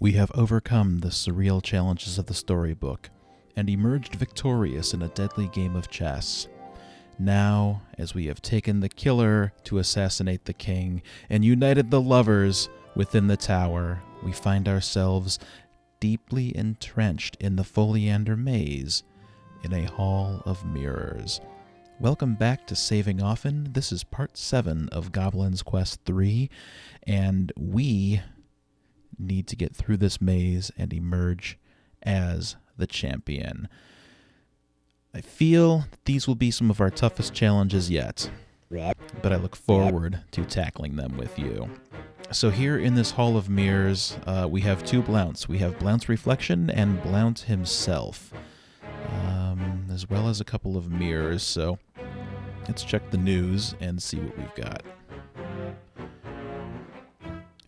We have overcome the surreal challenges of the storybook and emerged victorious in a deadly game of chess. Now, as we have taken the killer to assassinate the king and united the lovers within the tower, we find ourselves deeply entrenched in the Foliander maze in a hall of mirrors. Welcome back to Saving Often. This is part 7 of Goblins Quest 3, and we need to get through this maze and emerge as the champion. I feel these will be some of our toughest challenges yet, but I look forward to tackling them with you. So here in this Hall of Mirrors, we have two Blounts. We have Blount's Reflection and Blount himself, as well as a couple of mirrors. So let's check the news and see what we've got.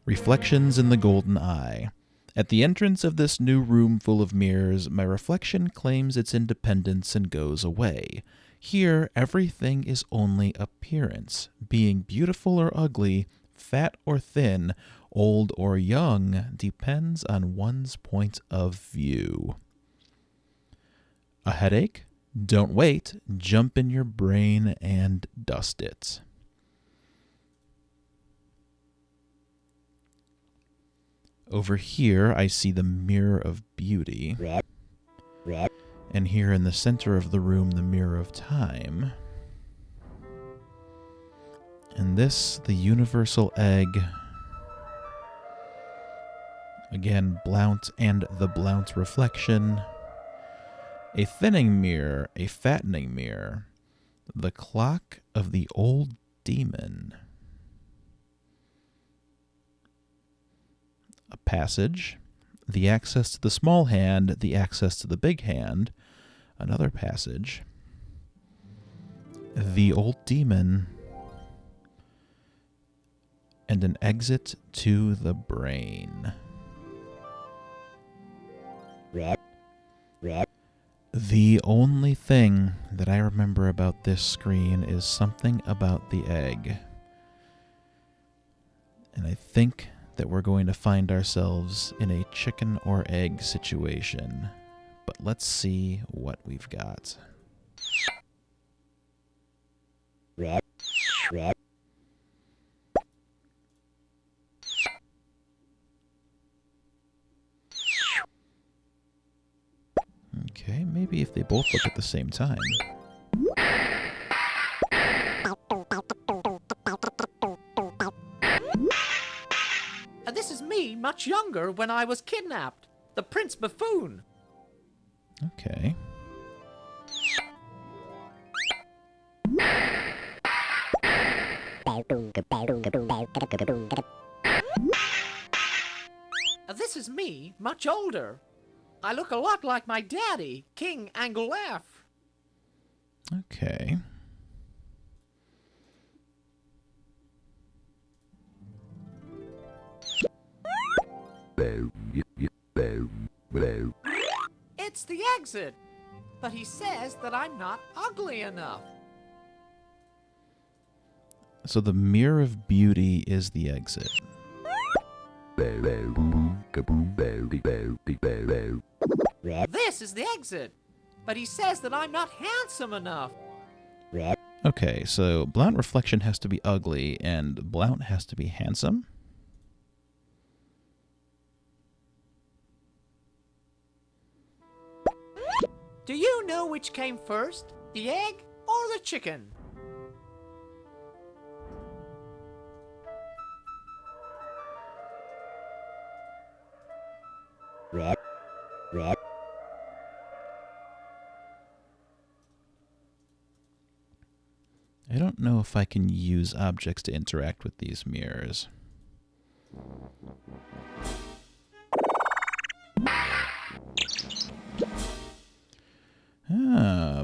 Reflections in the Golden Eye. At the entrance of this new room full of mirrors, my reflection claims its independence and goes away. Here, everything is only appearance. Being beautiful or ugly, fat or thin, old or young, depends on one's point of view. A headache? Don't wait. Jump in your brain and dust it. Over here, I see the Mirror of Beauty. And here in the center of the room, the Mirror of Time. And this, the Universal Egg. Again, Blount and the Blount Reflection. A Thinning Mirror, a Fattening Mirror. The Clock of the Old Demon. A Passage. The Access to the Small Hand, the Access to the Big Hand. Another Passage. The Old Demon. And an Exit to the Brain. The only thing that I remember about this screen is something about the egg. And I think that we're going to find ourselves in a chicken or egg situation. But let's see what we've got. Okay, maybe if they both look at the same time. This is me, much younger, when I was kidnapped. The Prince Buffoon. Okay. This is me, much older. I look a lot like my daddy, King Anglef. Okay. It's the exit. But he says that I'm not ugly enough. So the Mirror of Beauty is the exit. This is the exit. But he says that I'm not handsome enough. Okay, so Blount Reflection has to be ugly, and Blount has to be handsome? Do you know which came first? The egg or the chicken? I don't know if I can use objects to interact with these mirrors.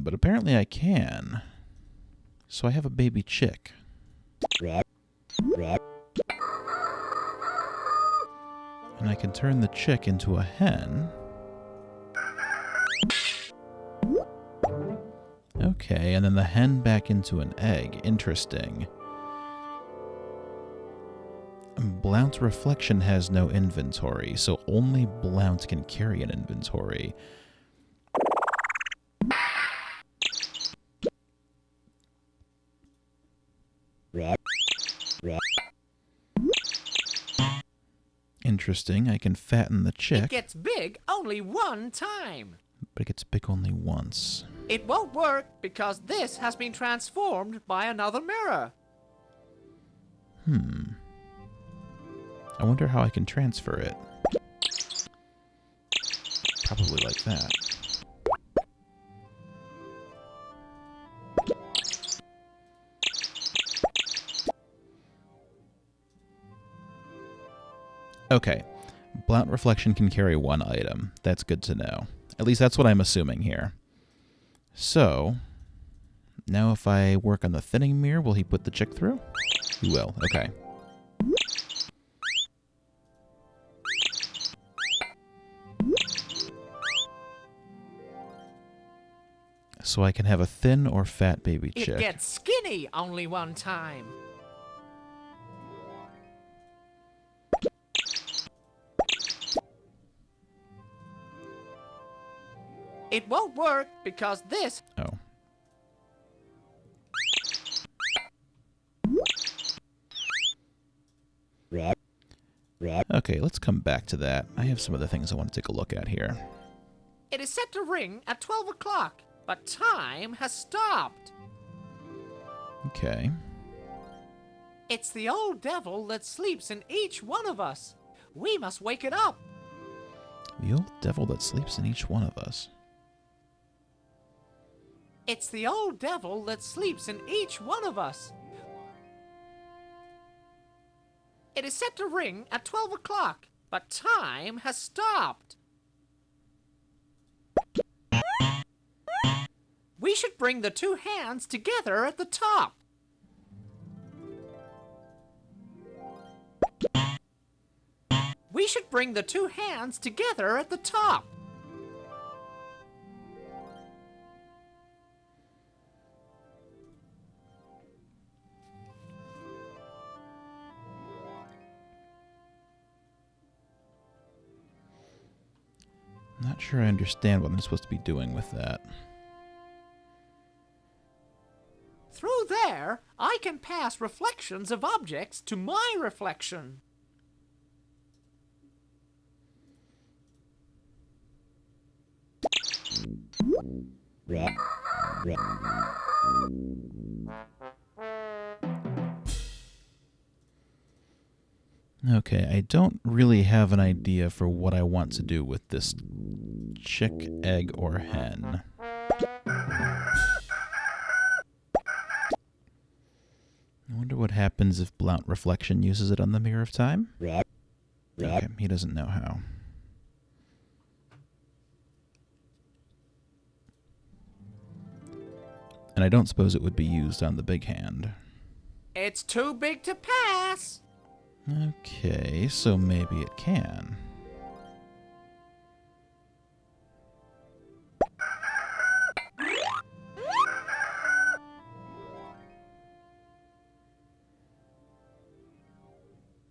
But apparently I can. So I have a baby chick. And I can turn the chick into a hen. Okay, and then the hen back into an egg. Interesting. Blount's reflection has no inventory, so only Blount can carry an inventory. Interesting. I can fatten the chick. It gets big only one time. But it gets big only once. It won't work because this has been transformed by another mirror. I wonder how I can transfer it. Probably like that. Okay. Blount reflection can carry one item. That's good to know. At least that's what I'm assuming here. So, now if I work on the thinning mirror, will he put the chick through? He will. Okay. So I can have a thin or fat baby chick. It gets skinny only one time. It won't work because this... Oh. Okay, let's come back to that. I have some other things I want to take a look at here. It is set to ring at 12 o'clock, but time has stopped. Okay. It's the old devil that sleeps in each one of us. We must wake it up. The old devil that sleeps in each one of us. It's the old devil that sleeps in each one of us. It is set to ring at 12 o'clock, but time has stopped. We should bring the two hands together at the top. We should bring the two hands together at the top. I'm not sure I understand what I'm supposed to be doing with that. Through there, I can pass reflections of objects to my reflection. Okay, I don't really have an idea for what I want to do with this chick, egg, or hen. I wonder what happens if Blount Reflection uses it on the Mirror of Time? Okay, he doesn't know how. And I don't suppose it would be used on the big hand. It's too big to pass. Okay, so maybe it can.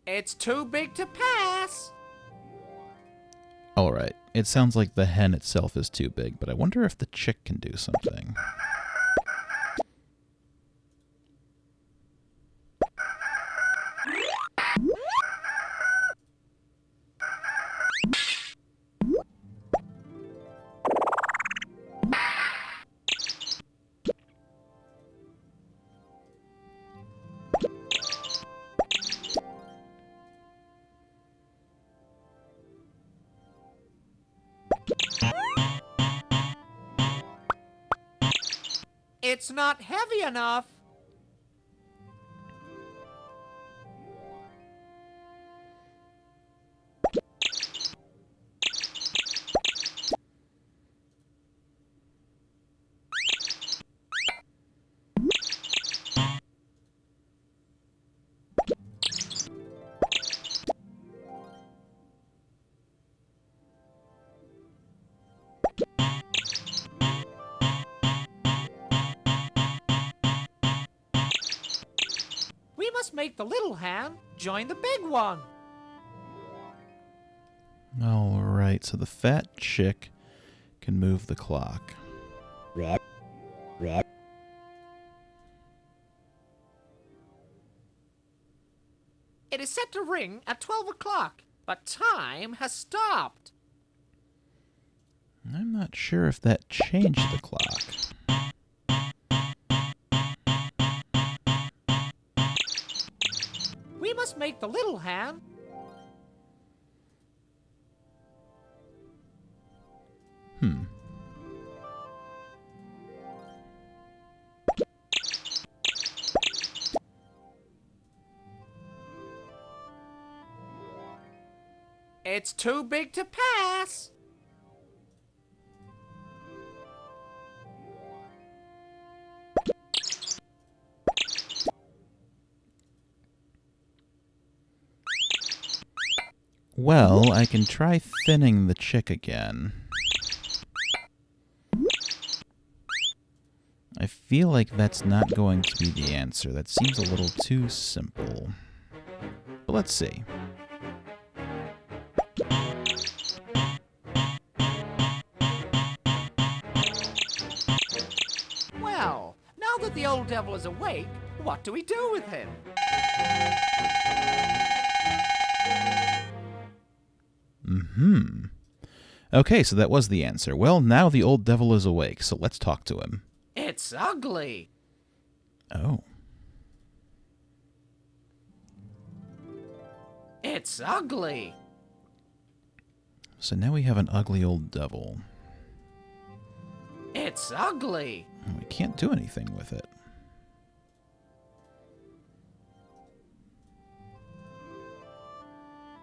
It's too big to pass. Alright, it sounds like the hen itself is too big, but I wonder if the chick can do something. It's not heavy enough. must make the little hand join the big one. All right, so the fat chick can move the clock. Rap. Rap. It is set to ring at 12 o'clock, but time has stopped. I'm not sure if that changed the clock. We must make the little hand. It's too big to pass. Well, I can try thinning the chick again. I feel like that's not going to be the answer. That seems a little too simple. But let's see. Well, now that the old devil is awake, what do we do with him? Okay, so that was the answer. Well, now the old devil is awake, so let's talk to him. It's ugly. Oh. It's ugly. So now we have an ugly old devil. It's ugly. And we can't do anything with it.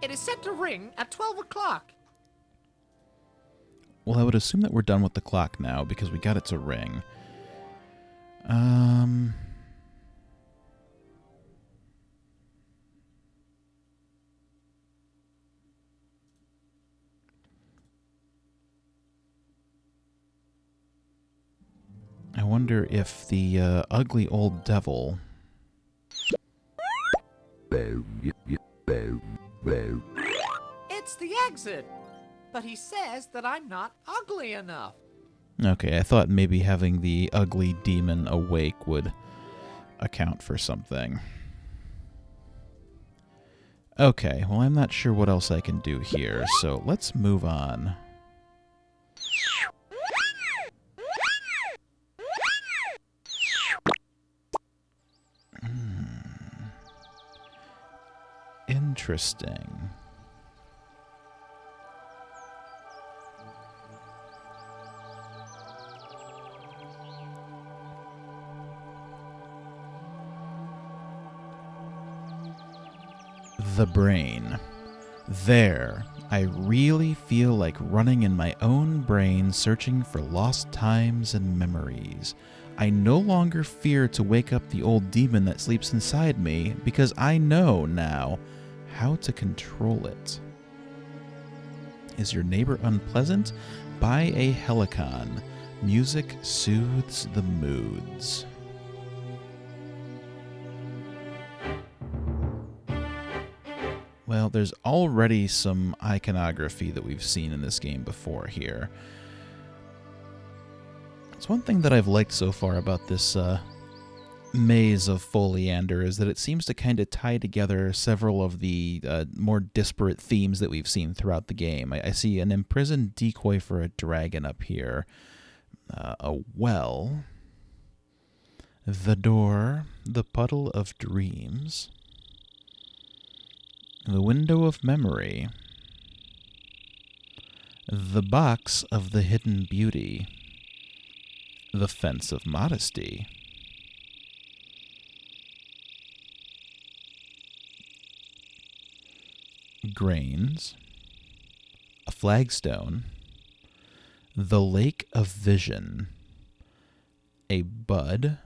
It is set to ring at 12 o'clock. Well, I would assume that we're done with the clock now because we got it to ring. I wonder if the ugly old devil... It's the exit. But he says that I'm not ugly enough. Okay, I thought maybe having the ugly demon awake would account for something. Okay, well, I'm not sure what else I can do here, so let's move on. Interesting. The brain. There, I really feel like running in my own brain searching for lost times and memories. I no longer fear to wake up the old demon that sleeps inside me because I know now how to control it. Is your neighbor unpleasant? Buy a helicon. Music soothes the moods. Well, there's already some iconography that we've seen in this game before here. It's one thing that I've liked so far about this maze of Foliander is that it seems to kind of tie together several of the more disparate themes that we've seen throughout the game. I see an imprisoned decoy for a dragon up here, a well, the door, the puddle of dreams, the window of memory, the box of the hidden beauty, the fence of modesty, grains, a flagstone, the lake of vision, a bud,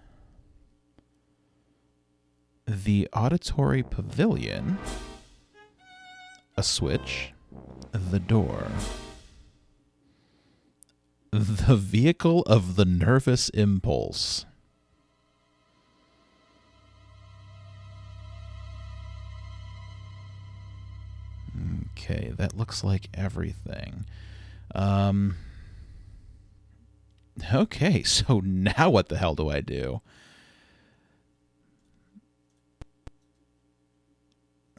the auditory pavilion, a switch, the door, the vehicle of the nervous impulse. Okay, that looks like everything. Okay, so now what the hell do I do?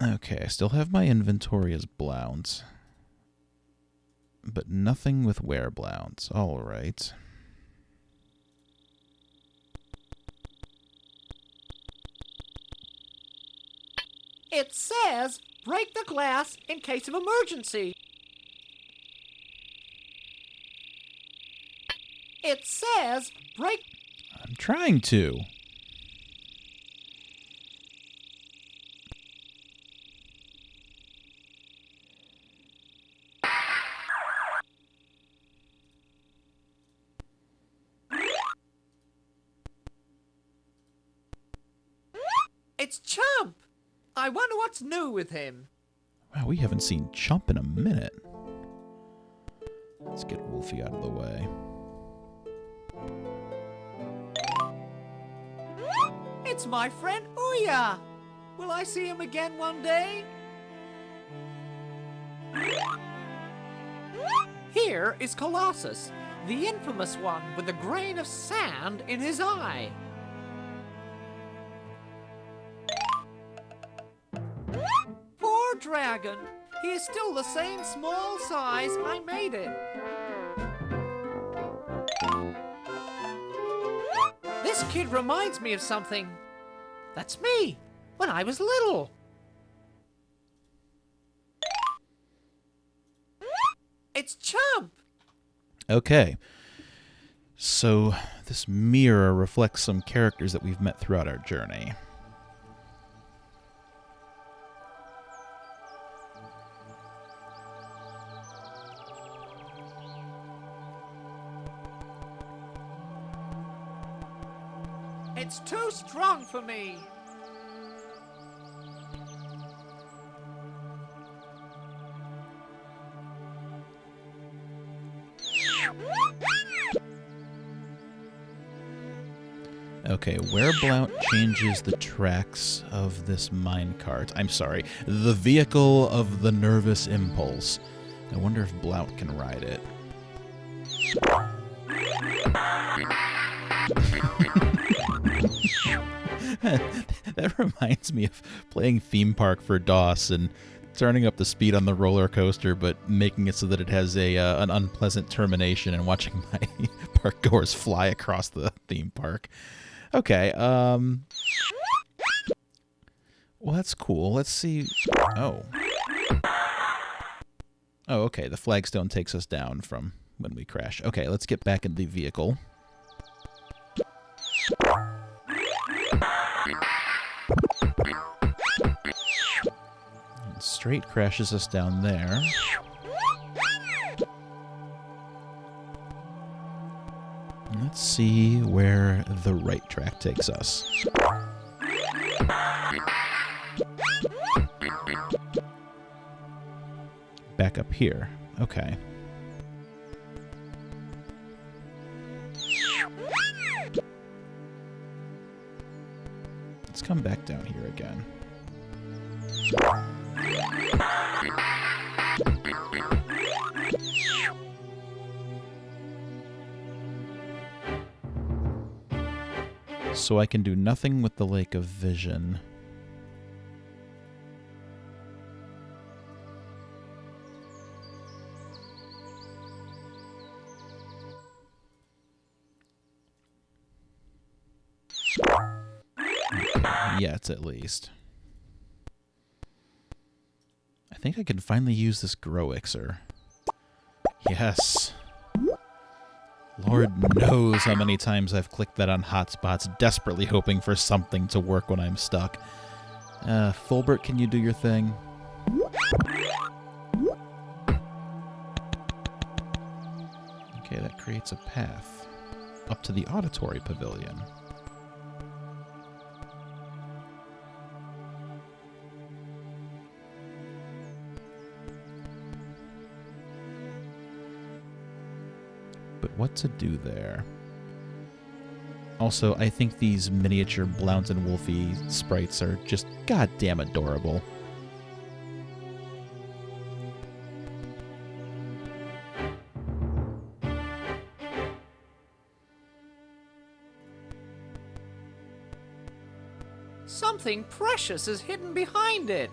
Okay, I still have my inventory as Blount, but nothing with where Blount. All right. It says break the glass in case of emergency. It says break... I'm trying to. It's Chump! I wonder what's new with him. Wow, we haven't seen Chump in a minute. Let's get Wolfie out of the way. It's my friend Ouya! Will I see him again one day? Here is Colossus, the infamous one with a grain of sand in his eye. Poor dragon! He is still the same small size I made it. This kid reminds me of something. That's me, when I was little. It's Chump! Okay. So, this mirror reflects some characters that we've met throughout our journey. It's too strong for me. Okay, where Blount changes the tracks of this minecart. I'm sorry, the vehicle of the nervous impulse. I wonder if Blount can ride it. That reminds me of playing Theme Park for DOS and turning up the speed on the roller coaster, but making it so that it has an unpleasant termination, and watching my park goers fly across the theme park. Okay, well, that's cool. Let's see. Oh, okay, the flagstone takes us down from when we crash. Okay, let's get back in the vehicle. And straight crashes us down there. Let's see where the right track takes us. Back up here. Okay. Let's come back down here again. So I can do nothing with the Lake of Vision. Yet, at least. I think I can finally use this Growixer. Yes. Lord knows how many times I've clicked that on hotspots, desperately hoping for something to work when I'm stuck. Fulbert, can you do your thing? Okay, that creates a path up to the auditory pavilion. But what to do there? Also, I think these miniature Blount and Wolfie sprites are just goddamn adorable. Something precious is hidden behind it.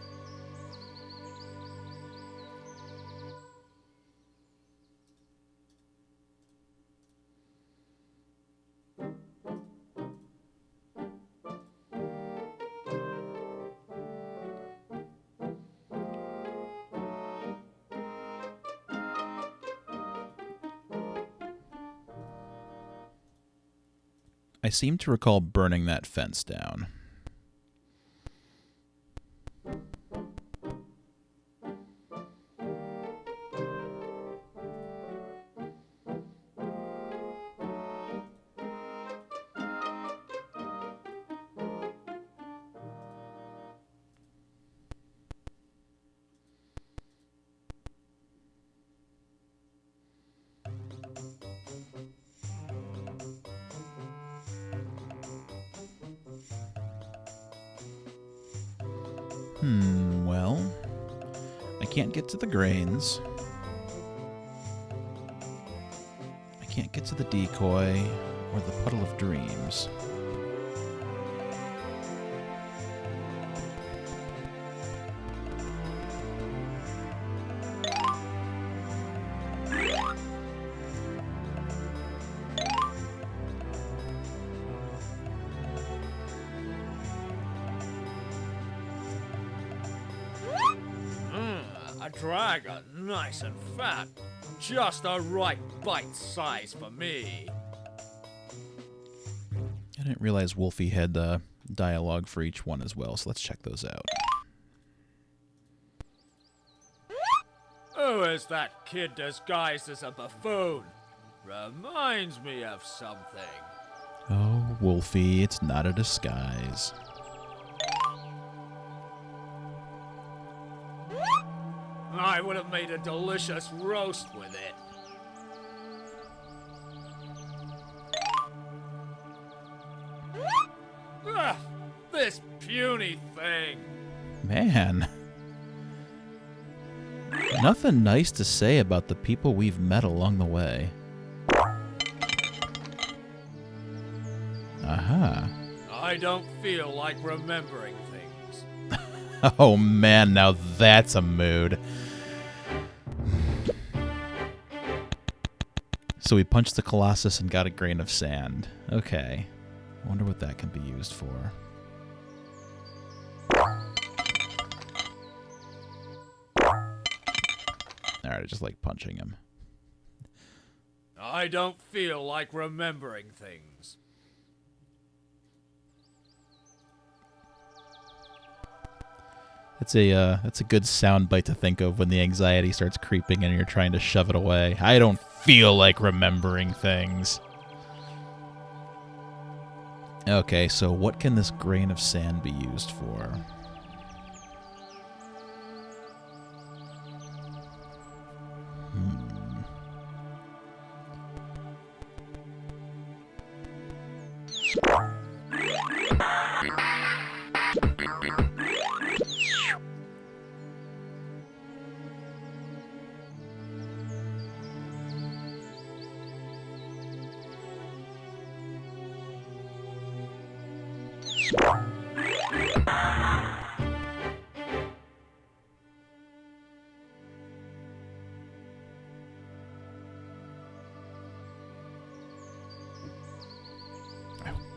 I seem to recall burning that fence down. Well, I can't get to the grains. I can't get to the decoy or the puddle of dreams. A dragon, nice and fat. Just the right bite size for me. I didn't realize Wolfie had dialogue for each one as well, so let's check those out. Who is that kid disguised as a buffoon? Reminds me of something. Oh, Wolfie, it's not a disguise. I would have made a delicious roast with it. Ah, this puny thing. Man. Nothing nice to say about the people we've met along the way. Aha. I don't feel like remembering things. Oh man, now that's a mood. So we punched the Colossus and got a grain of sand. Okay. I wonder what that can be used for. Alright, I just like punching him. I don't feel like remembering things. It's a good sound bite to think of when the anxiety starts creeping and you're trying to shove it away. I don't feel like remembering things. Okay, so what can this grain of sand be used for?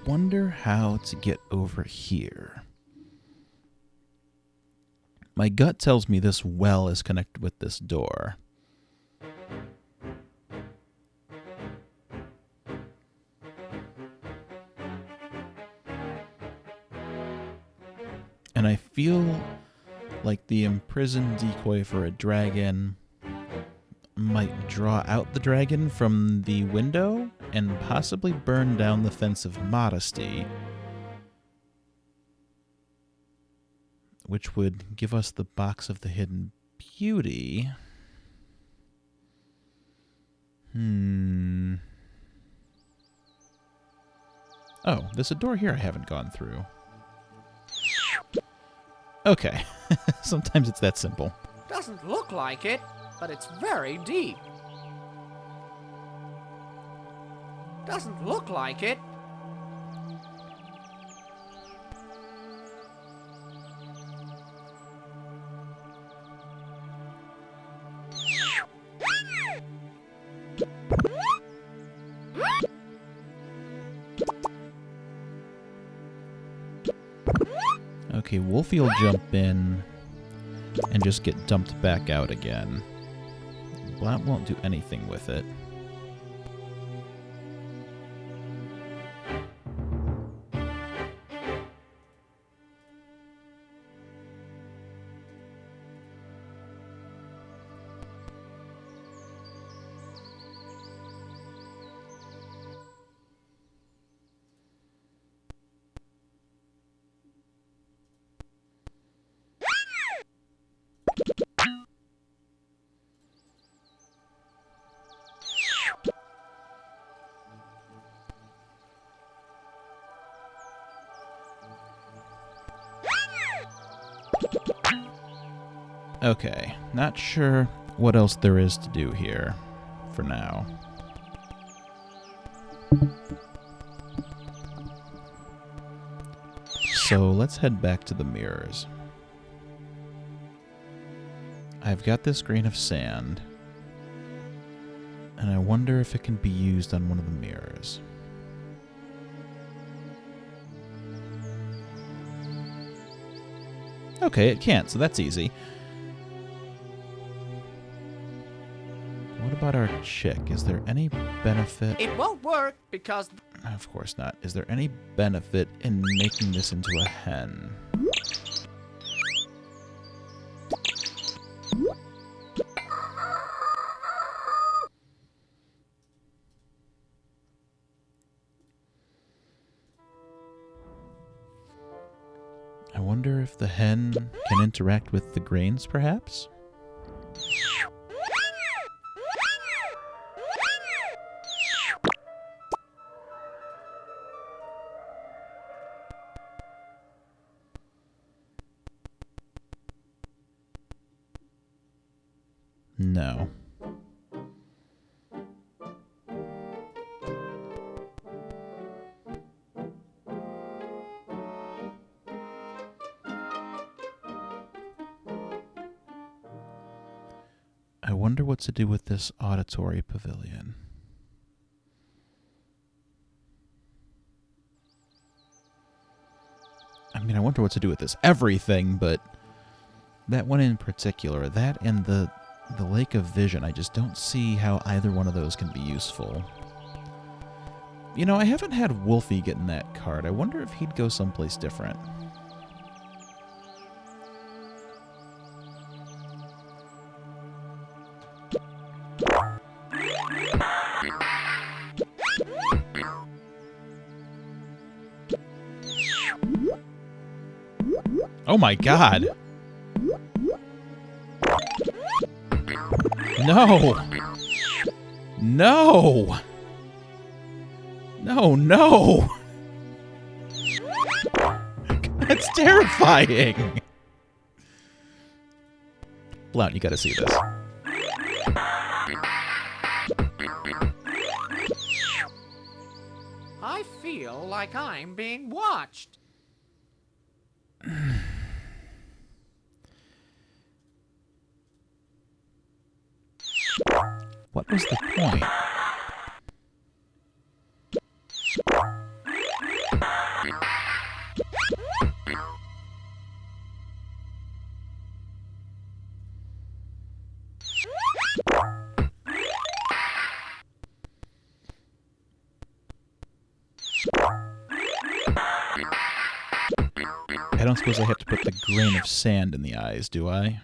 Wonder how to get over here. My gut tells me this well is connected with this door. And I feel like the imprisoned decoy for a dragon might draw out the dragon from the window and possibly burn down the fence of modesty, which would give us the box of the hidden beauty. Oh, there's a door here I haven't gone through. Okay. Sometimes it's that simple. Doesn't look like it, but it's very deep. Doesn't look like it. Okay, Wolfie will jump in and just get dumped back out again. Blount won't do anything with it. Okay, not sure what else there is to do here for now. So let's head back to the mirrors. I've got this grain of sand, and I wonder if it can be used on one of the mirrors. Okay, it can't, so that's easy. What about our chick? Is there any benefit? It won't work because... Of course not. Is there any benefit in making this into a hen? I wonder if the hen can interact with the grains, perhaps? No. I wonder what to do with this auditory pavilion. I mean, I wonder what to do with this everything, but that one in particular, that and the Lake of Vision, I just don't see how either one of those can be useful. You know, I haven't had Wolfie get in that card. I wonder if he'd go someplace different. Oh my god! No! No! No, no! That's terrifying! Blount, you gotta see this. I feel like I'm being watched. What was the point? I don't suppose I have to put the grain of sand in the eyes, do I?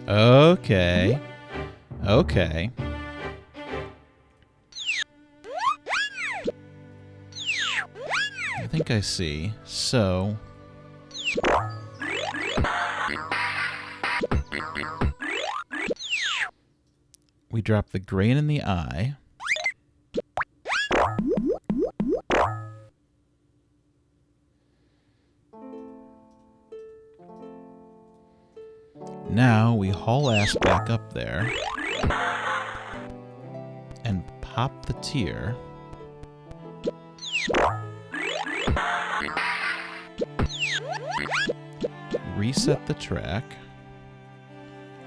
Okay. Okay. think I see. So... we drop the grain in the eye. Now we haul ass back up there and pop the tear. Reset the track.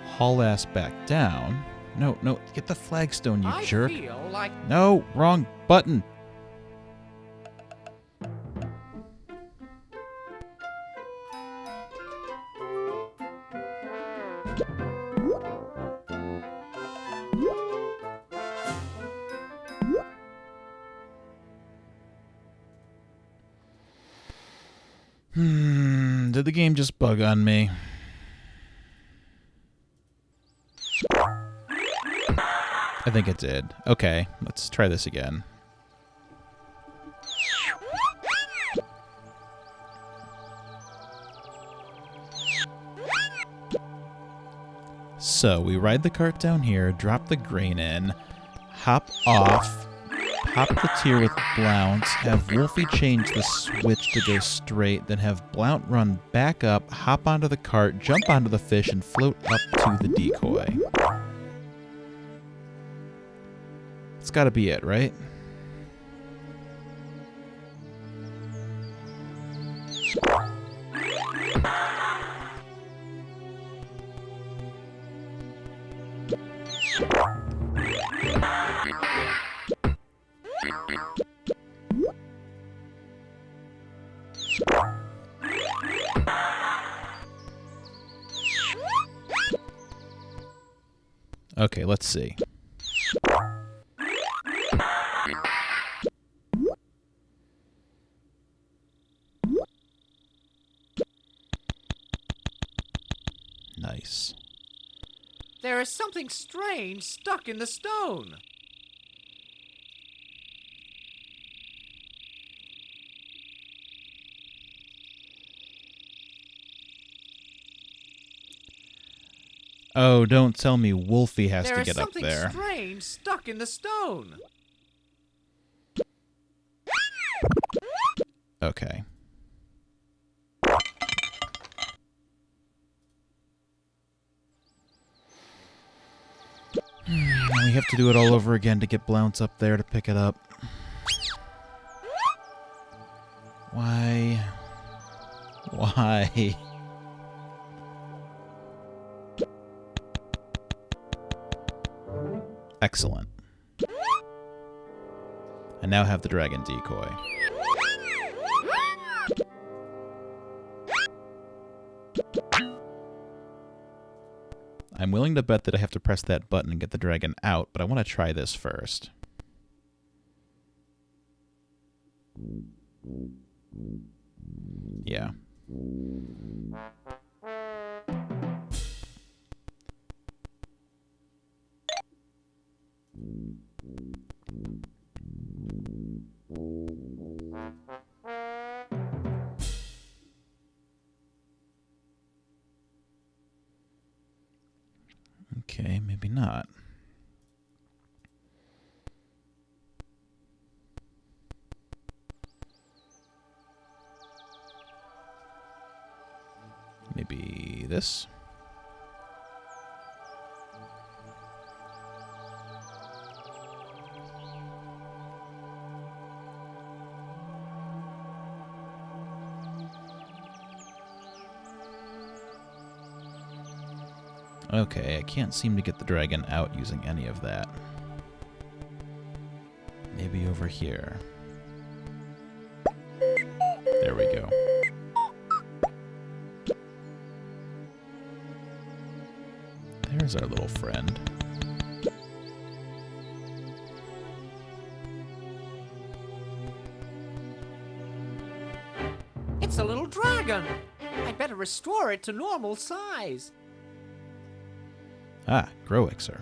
Haul ass back down. No, no, get the flagstone, you jerk. I feel like No, wrong button. Did the game just bug on me? I think it did. Okay, let's try this again. So, we ride the cart down here, drop the grain in, hop off, pop the tier with Blount, have Wolfie change the switch to go straight, then have Blount run back up, hop onto the cart, jump onto the fish, and float up to the decoy. It's gotta be it, right? Okay, let's see. Nice. there is something strange stuck in the stone. Oh, don't tell me Wolfie has to get up there. There is something strange stuck in the stone. Okay. We have to do it all over again to get Blount's up there to pick it up. Why? Why? Excellent. I now have the dragon decoy. I'm willing to bet that I have to press that button and get the dragon out, but I want to try this first. Yeah. Okay, maybe not. Maybe this? Okay, I can't seem to get the dragon out using any of that. Maybe over here. There we go. There's our little friend. It's a little dragon. I better restore it to normal size. Ah, Growixer.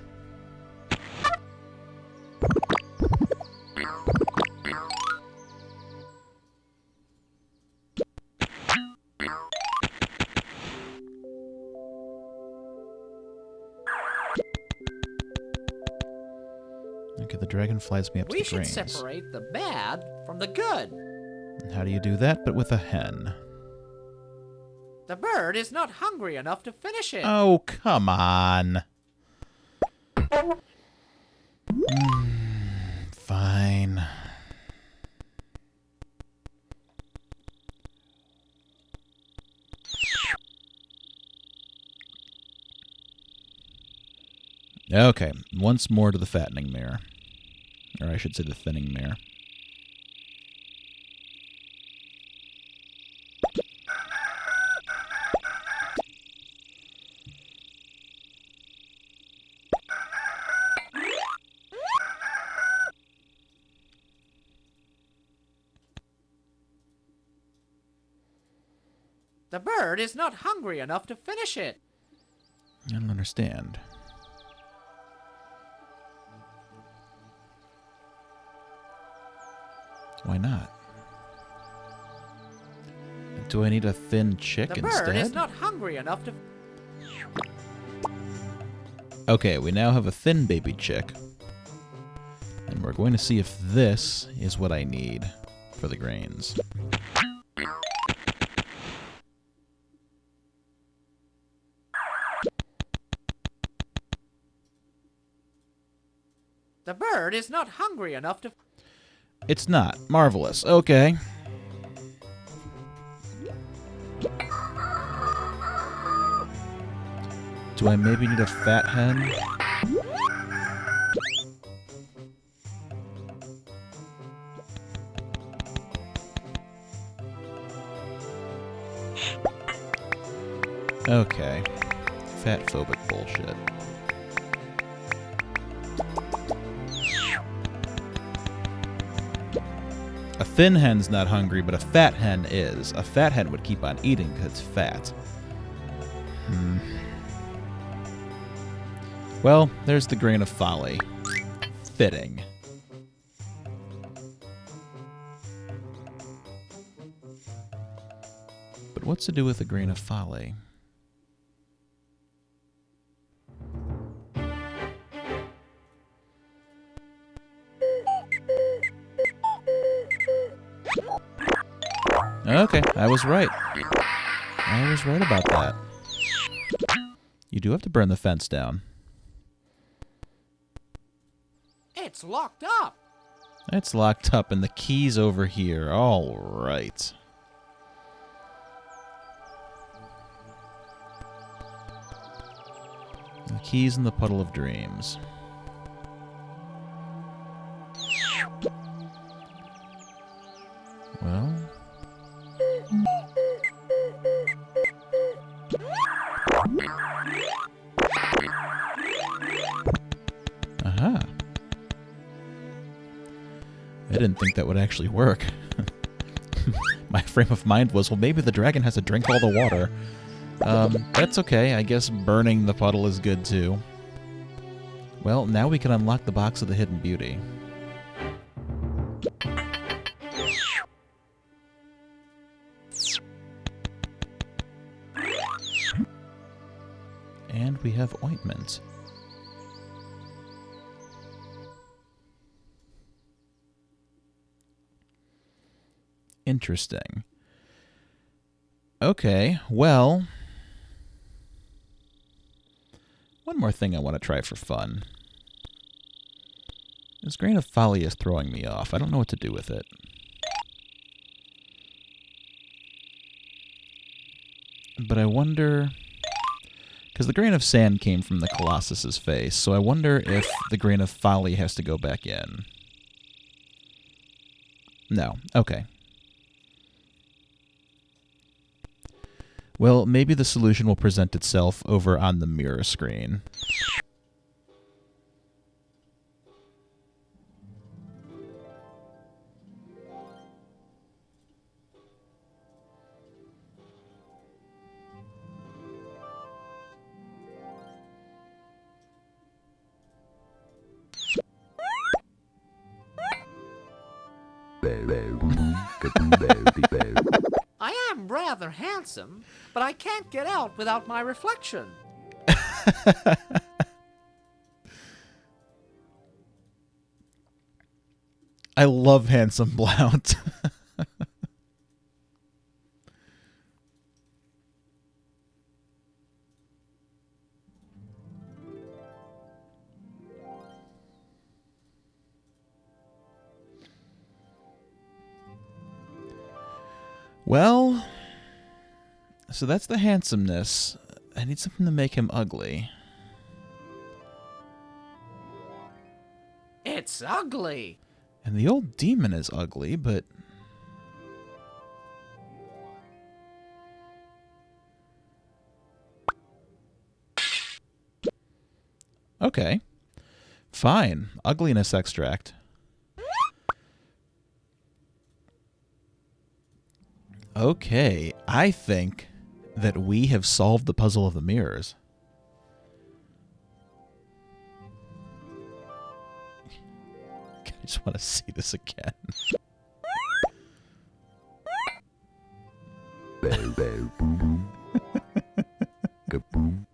Okay, the dragon flies me up to We the should grains. separate the bad from the good. And how do you do that but with a hen? The bird is not hungry enough to finish it. Oh, come on. Fine. Okay, once more to the fattening mare. Or I should say the thinning mare. The bird is not hungry enough to finish it. I don't understand. Why not? Do I need a thin chick The instead? bird is not hungry enough to... Okay, we now have a thin baby chick. And we're going to see if this is what I need for the grains. The bird is not hungry enough to... It's not. Marvelous. Okay. Do I maybe need a fat hen? Okay. Fat phobic bullshit. A thin hen's not hungry, but a fat hen is. A fat hen would keep on eating because it's fat. Well, there's the grain of folly. Fitting. But what's to do with the grain of folly? Okay, I was right. I was right about that. You do have to burn the fence down. It's locked up. It's locked up and the key's over here. All right. The key's in the puddle of dreams. Well... Aha. I didn't think that would actually work. My frame of mind was, well, maybe the dragon has to drink all the water. That's okay. I guess burning the puddle is good, too. Well, now we can unlock the box of the hidden beauty. And we have ointment. Interesting. Okay, well... One more thing I want to try for fun. This grain of folly is throwing me off. I don't know what to do with it. But I wonder... Because the grain of sand came from the Colossus's face, so I wonder if the grain of folly has to go back in. No. Okay. Well, maybe the solution will present itself over on the mirror screen. I am rather handsome, but I can't get out without my reflection. I love handsome Blount. Well, so that's the handsomeness. I need something to make him ugly. It's ugly. And the old demon is ugly, but... Okay. Fine. Ugliness extract. Okay. I think that we have solved the puzzle of the mirrors. I just want to see this again. Kaboom.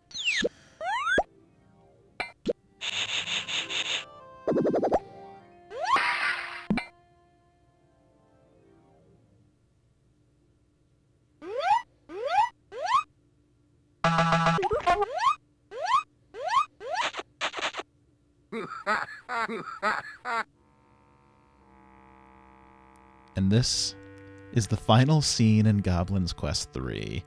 And this is the final scene in Goblins Quest 3.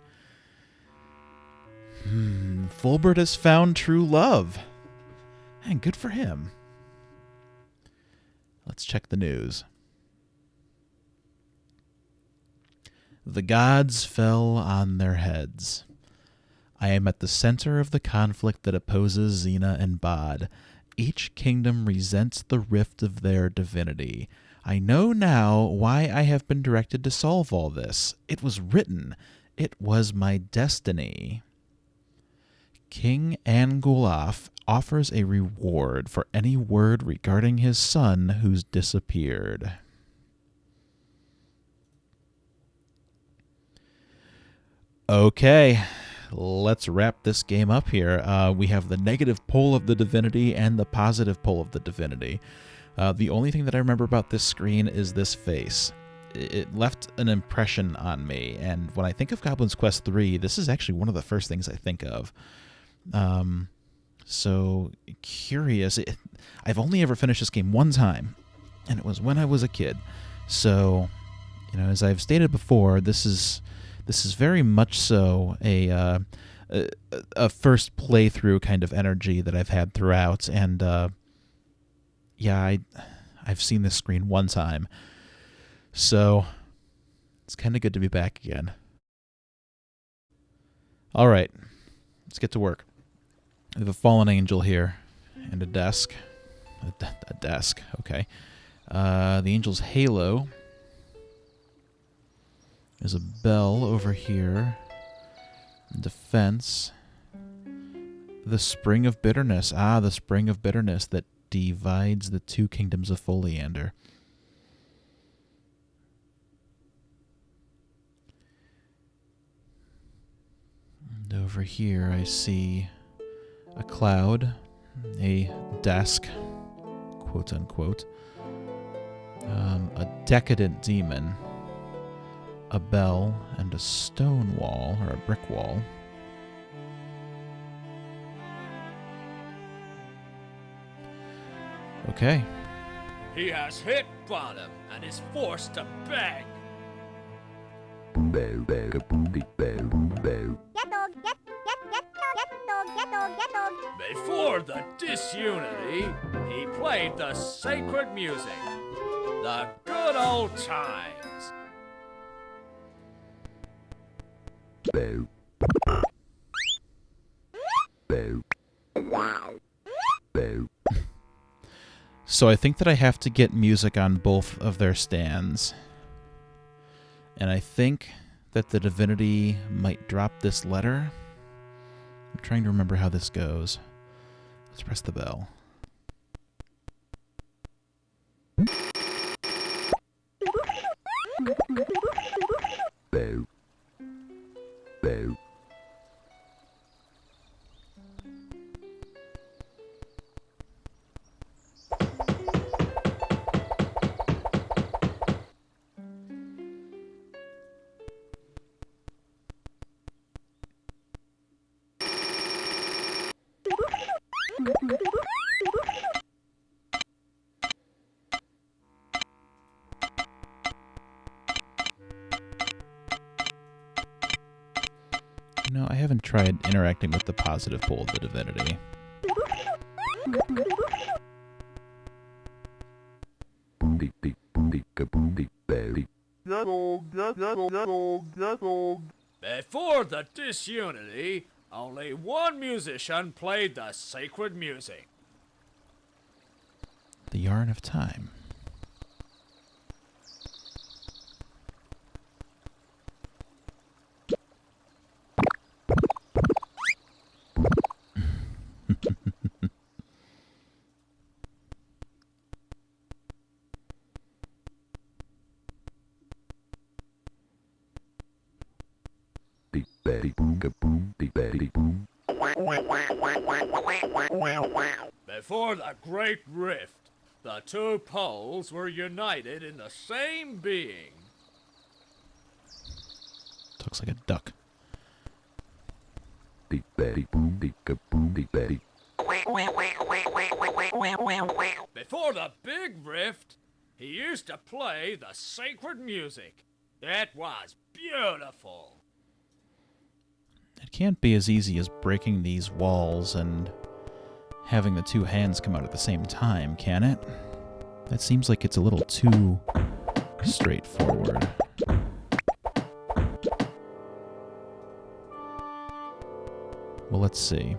Fulbert has found true love. And good for him. Let's check the news. The gods fell on their heads. I am at the center of the conflict that opposes Xena and Bod. Each kingdom resents the rift of their divinity. I know now why I have been directed to solve all this. It was written. It was my destiny. King Angulaf offers a reward for any word regarding his son who's disappeared. Okay, let's wrap this game up here. We have the negative pole of the divinity and the positive pole of the divinity. The only thing that I remember about this screen is this face. It left an impression on me, and when I think of Goblins Quest 3, this is actually one of the first things I think of. So curious. I've only ever finished this game one time, and it was when I was a kid. So, you know, as I've stated before, this is very much so a first playthrough kind of energy that I've had throughout, and yeah, I've seen this screen one time, so it's kind of good to be back again. All right, let's get to work. We have a fallen angel here, and a desk. A desk, okay. The angel's halo. There's a bell over here. Defense. The spring of bitterness. Ah, the spring of bitterness that divides the two kingdoms of Foliander. And over here I see a cloud, a desk, quote unquote, a decadent demon, a bell, and a stone wall, or a brick wall. Okay. He has hit bottom and is forced to beg. Before the disunity, he played the sacred music, the good old times. So I think that I have to get music on both of their stands. And I think that the divinity might drop this letter. I'm trying to remember how this goes. Let's press the bell. No, I haven't tried interacting with the positive pole of the divinity. Before the disunity, only one musician played the sacred music. The Yarn of Time. Before the Great Rift, the two poles were united in the same being. Looks like a duck. Before the Big Rift, he used to play the sacred music. It was beautiful. It can't be as easy as breaking these walls and having the two hands come out at the same time, can it? That seems like it's a little too straightforward. Well, let's see.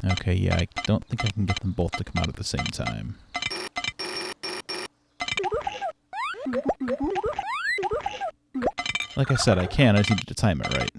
Okay, yeah, I don't think I can get them both to come out at the same time. Like I said, I can. I just needed to time it right.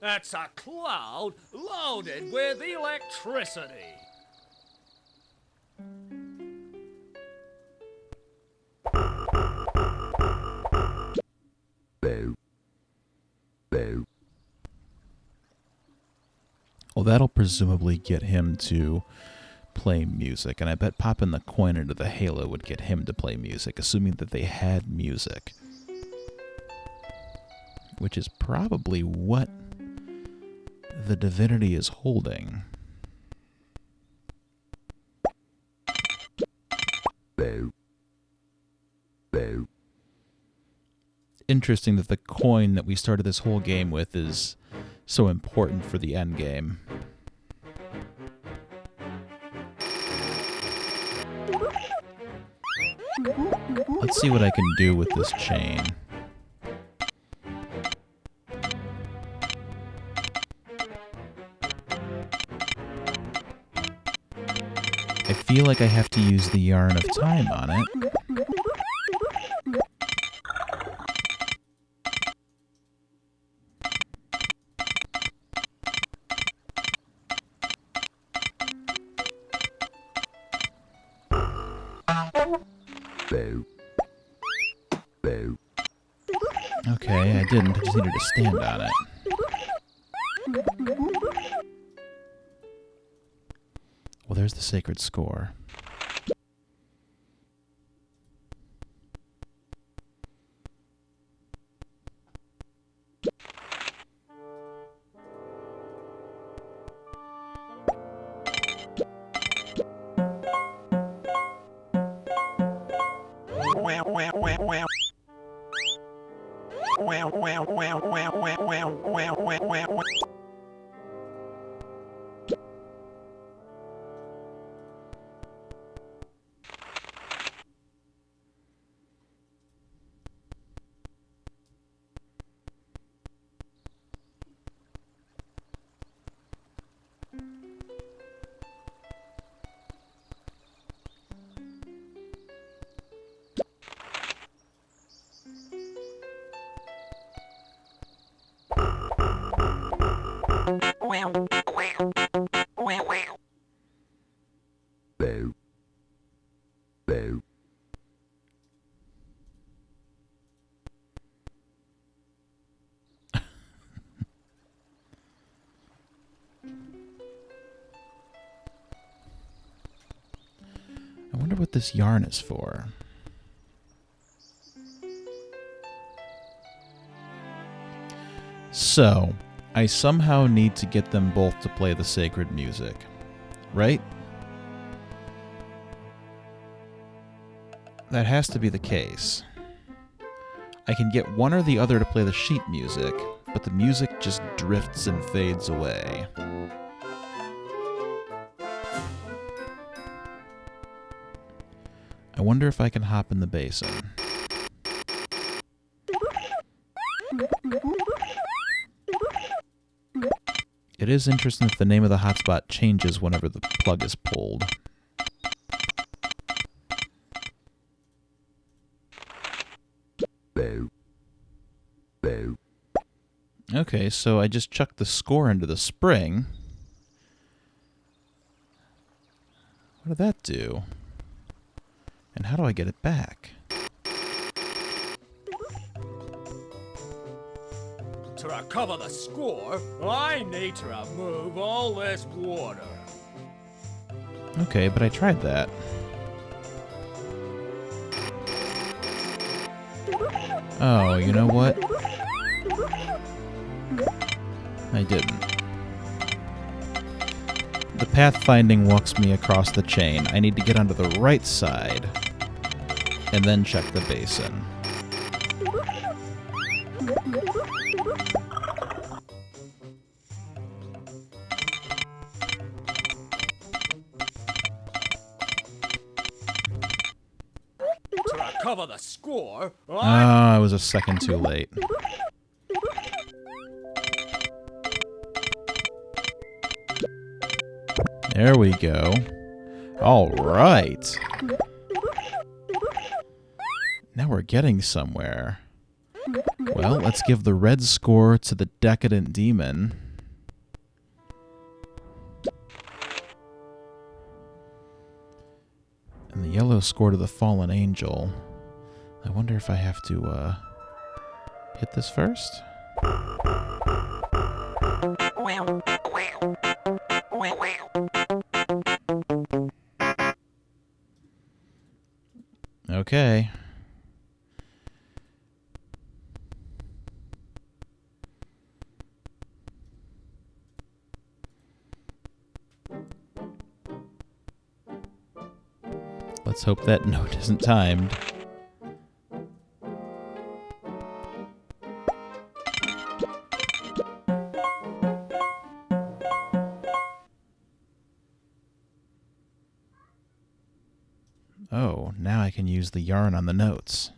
That's a cloud loaded with electricity. Well, that'll presumably get him to play music, and I bet popping the coin into the halo would get him to play music, assuming that they had music. Which is probably what the divinity is holding. Interesting that the coin that we started this whole game with is so important for the end game. Let's see what I can do with this chain. I feel like I have to use the Yarn of Time on it. Okay, I didn't. I just needed to stand on it. Well, there's the sacred score. Boo. Boo. I wonder what this yarn is for. So, I somehow need to get them both to play the sacred music, right? That has to be the case. I can get one or the other to play the sheet music, but the music just drifts and fades away. I wonder if I can hop in the basin. It is interesting that the name of the hotspot changes whenever the plug is pulled. Boo. Boo. Okay, so I just chucked the score into the spring. What did that do? And how do I get it back? To recover the score, I need to remove all this water. Okay, but I tried that. Oh, you know what? I didn't. The pathfinding walks me across the chain. I need to get onto the right side and then check the basin. To recover the score, I was a second too late. There we go. All right. Now we're getting somewhere. Well, let's give the red score to the decadent demon. And the yellow score to the fallen angel. I wonder if I have to, hit this first? Okay. Let's hope that note isn't timed. Oh, now I can use the yarn on the notes.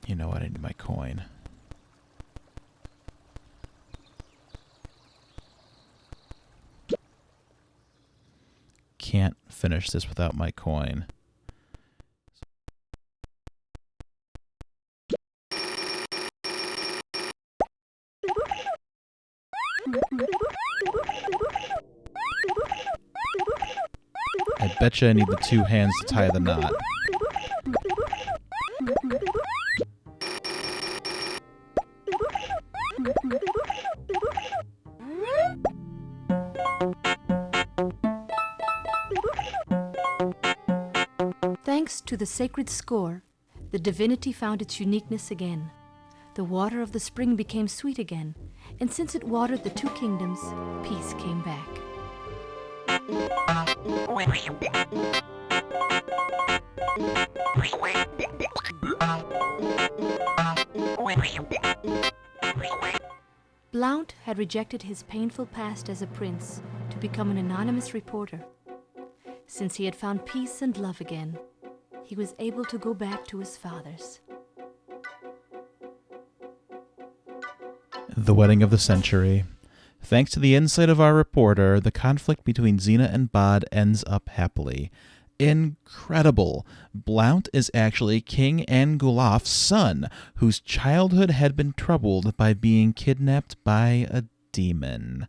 You know what? I need my coin. Can't finish this without my coin. I betcha I need the two hands to tie the knot. Thanks to the sacred score, the divinity found its uniqueness again. The water of the spring became sweet again, and since it watered the two kingdoms, peace came back. Blount had rejected his painful past as a prince to become an anonymous reporter. Since he had found peace and love again, he was able to go back to his fathers. The wedding of the century. Thanks to the insight of our reporter, the conflict between Xena and Bod ends up happily. Incredible! Blount is actually King Angulaf's son, whose childhood had been troubled by being kidnapped by a demon.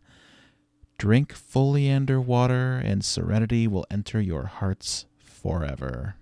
Drink Foliander water, and serenity will enter your hearts forever.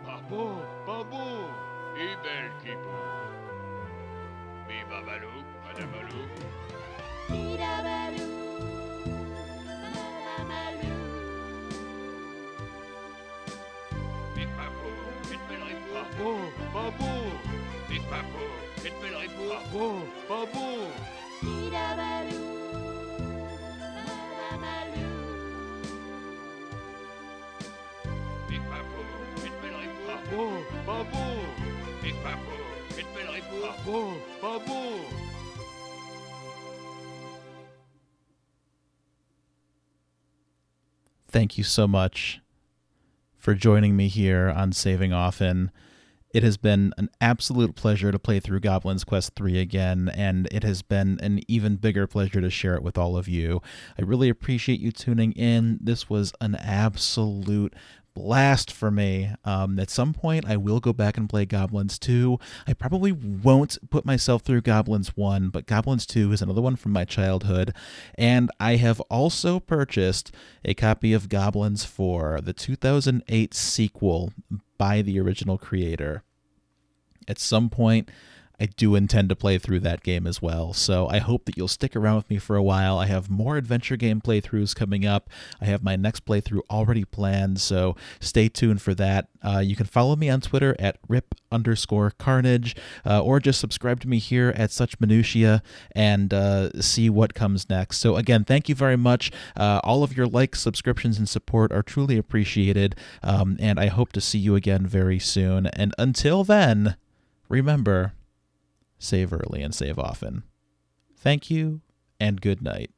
Bravo, bravo, et belle qui peut. Viva Balou, Madame Balou. Vite Bravo, une belle réponse. Bravo, bravo. Vite Bravo, une belle réponse. Bravo, bravo. Vite Bravo, une belle réponse. Bravo, bravo. Vite Bravo, une belle réponse. Bravo, bravo. Thank you so much for joining me here on Saving Often. It has been an absolute pleasure to play through Goblins Quest 3 again, and it has been an even bigger pleasure to share it with all of you. I really appreciate you tuning in. This was an absolute blast for me. At some point, I will go back and play Goblins 2. I probably won't put myself through Goblins 1, but Goblins 2 is another one from my childhood. And I have also purchased a copy of Goblins 4, the 2008 sequel by the original creator. At some point, I do intend to play through that game as well, so I hope that you'll stick around with me for a while. I have more adventure game playthroughs coming up. I have my next playthrough already planned, so stay tuned for that. You can follow me on Twitter at @rip_carnage, or just subscribe to me here at Such Minutia and see what comes next. So again, thank you very much. All of your likes, subscriptions, and support are truly appreciated, and I hope to see you again very soon. And until then, remember, save early and save often. Thank you, and good night.